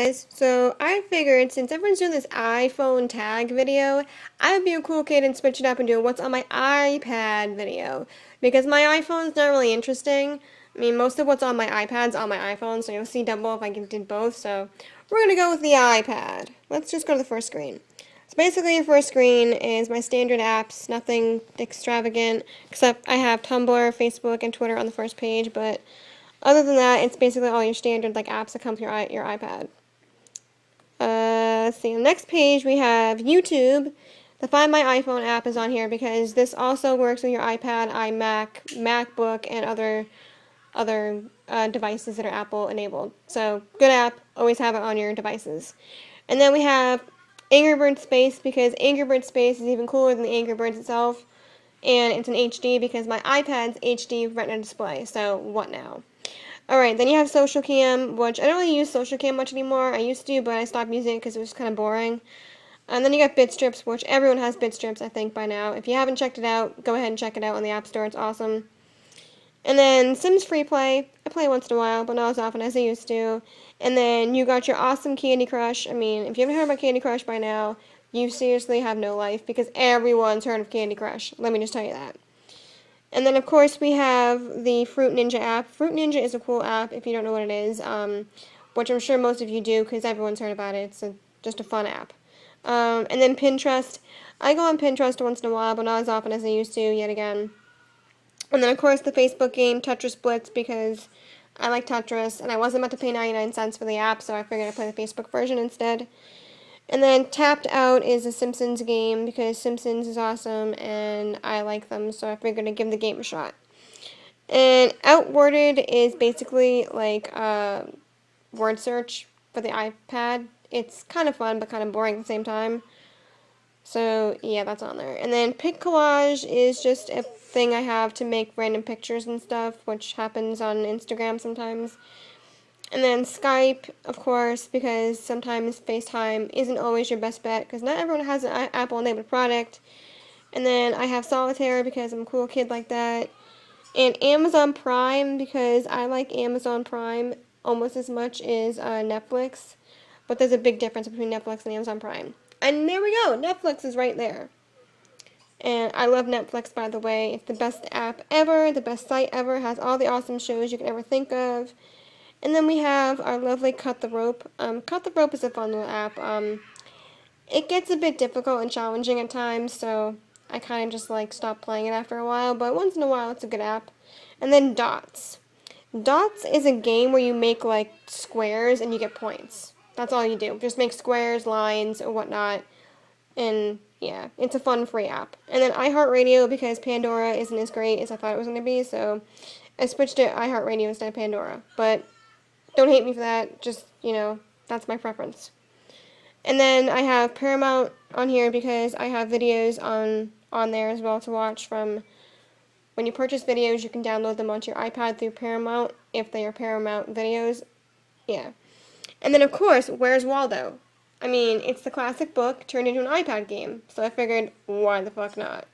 guys, so I figured since everyone's doing this iPhone tag video, I would be a cool kid and switch it up and do what's on my iPad video. Because my iPhone's not really interesting. I mean, most of what's on my iPad's on my iPhone, so you'll see double if I did both, so we're gonna go with the iPad. Let's just go to the first screen. So basically, the first screen is my standard apps, nothing extravagant, except I have Tumblr, Facebook, and Twitter on the first page, but other than that, it's basically all your standard like apps that come with your iPad. Let's see, on the next page we have YouTube. The Find My iPhone app is on here because this also works with your iPad, iMac, MacBook, and other devices that are Apple enabled. So, good app, always have it on your devices. And then we have Angry Birds Space because Angry Birds Space is even cooler than the Angry Birds itself. And it's an HD because my iPad's HD Retina display, so what now? Alright, then you have Social Cam, which I don't really use Social Cam much anymore. I used to, but I stopped using it because it was kind of boring. And then you got Bitstrips, which everyone has Bitstrips, I think, by now. If you haven't checked it out, go ahead and check it out on the App Store. It's awesome. And then Sims Free Play. I play once in a while, but not as often as I used to. And then you got your awesome Candy Crush. I mean, if you haven't heard about Candy Crush by now, you seriously have no life because everyone's heard of Candy Crush. Let me just tell you that. And then, of course, we have the Fruit Ninja app. Fruit Ninja is a cool app if you don't know what it is, which I'm sure most of you do because everyone's heard about it. It's just a fun app. And then Pinterest. I go on Pinterest once in a while, but not as often as I used to, yet again. And then, of course, the Facebook game Tetris Blitz because I like Tetris, and I wasn't about to pay 99 cents for the app, so I figured I'd play the Facebook version instead. And then Tapped Out is a Simpsons game because Simpsons is awesome and I like them, so I figured I'd give the game a shot. And Outworded is basically like a word search for the iPad. It's kind of fun but kind of boring at the same time. So yeah, that's on there. And then Pic Collage is just a thing I have to make random pictures and stuff, which happens on Instagram sometimes. And then Skype, of course, because sometimes FaceTime isn't always your best bet, because not everyone has an Apple-enabled product. And then I have Solitaire, because I'm a cool kid like that. And Amazon Prime, because I like Amazon Prime almost as much as Netflix. But there's a big difference between Netflix and Amazon Prime. And there we go, Netflix is right there. And I love Netflix, by the way. It's the best app ever, the best site ever, has all the awesome shows you can ever think of. And then we have our lovely Cut the Rope. Cut the Rope is a fun little app. It gets a bit difficult and challenging at times, so I kind of just like stop playing it after a while, but once in a while it's a good app. And then Dots. Dots is a game where you make like squares and you get points. That's all you do. Just make squares, lines, or whatnot. And yeah, it's a fun free app. And then iHeartRadio because Pandora isn't as great as I thought it was going to be, so I switched to iHeartRadio instead of Pandora. But don't hate me for that, just, that's my preference. And then I have Paramount on here because I have videos on there as well to watch from. When you purchase videos, you can download them onto your iPad through Paramount if they are Paramount videos. Yeah. And then, of course, Where's Waldo? I mean, it's the classic book turned into an iPad game, so I figured, why the fuck not?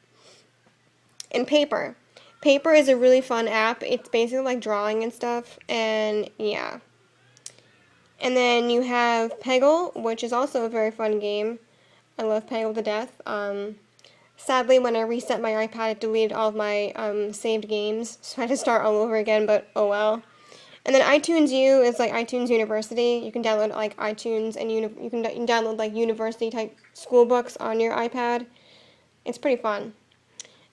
And Paper. Paper is a really fun app. It's basically like drawing and stuff, and yeah. And then you have Peggle, which is also a very fun game. I love Peggle to death. Sadly, when I reset my iPad, it deleted all of my saved games, so I had to start all over again, but oh well. And then iTunes U is like iTunes University. You can download like iTunes, and you can download like university-type school books on your iPad. It's pretty fun.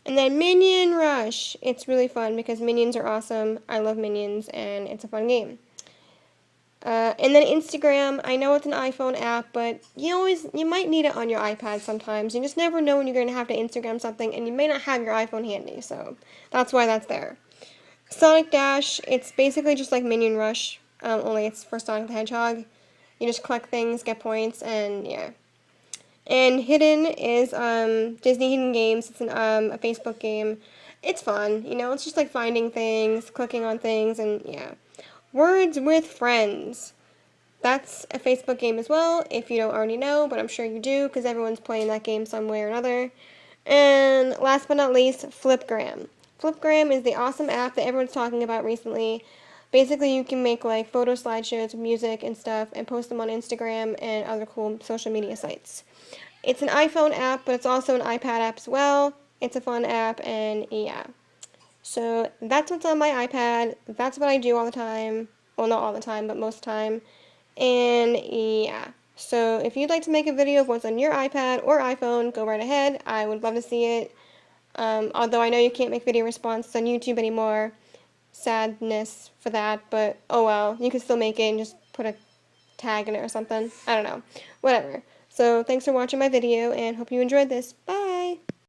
And then Minion Rush. It's really fun because Minions are awesome. I love Minions, and it's a fun game. And then Instagram, I know it's an iPhone app, but you might need it on your iPad sometimes. You just never know when you're going to have to Instagram something, and you may not have your iPhone handy, so that's why that's there. Sonic Dash, it's basically just like Minion Rush, only it's for Sonic the Hedgehog. You just collect things, get points, and yeah. And Hidden is Disney Hidden Games. It's a Facebook game. It's fun, it's just like finding things, clicking on things, and yeah. Words with Friends. That's a Facebook game as well, if you don't already know, but I'm sure you do, because everyone's playing that game some way or another. And last but not least, Flipgram. Flipgram is the awesome app that everyone's talking about recently. Basically, you can make like photo slideshows, music, and stuff, and post them on Instagram and other cool social media sites. It's an iPhone app, but it's also an iPad app as well. It's a fun app, and yeah. So that's what's on my iPad. That's what I do all the time. Well, not all the time, but most of the time. And yeah. So if you'd like to make a video of what's on your iPad or iPhone, go right ahead. I would love to see it. Although I know you can't make video responses on YouTube anymore. Sadness for that, but oh well. You can still make it and just put a tag in it or something. I don't know. Whatever. So thanks for watching my video and hope you enjoyed this. Bye!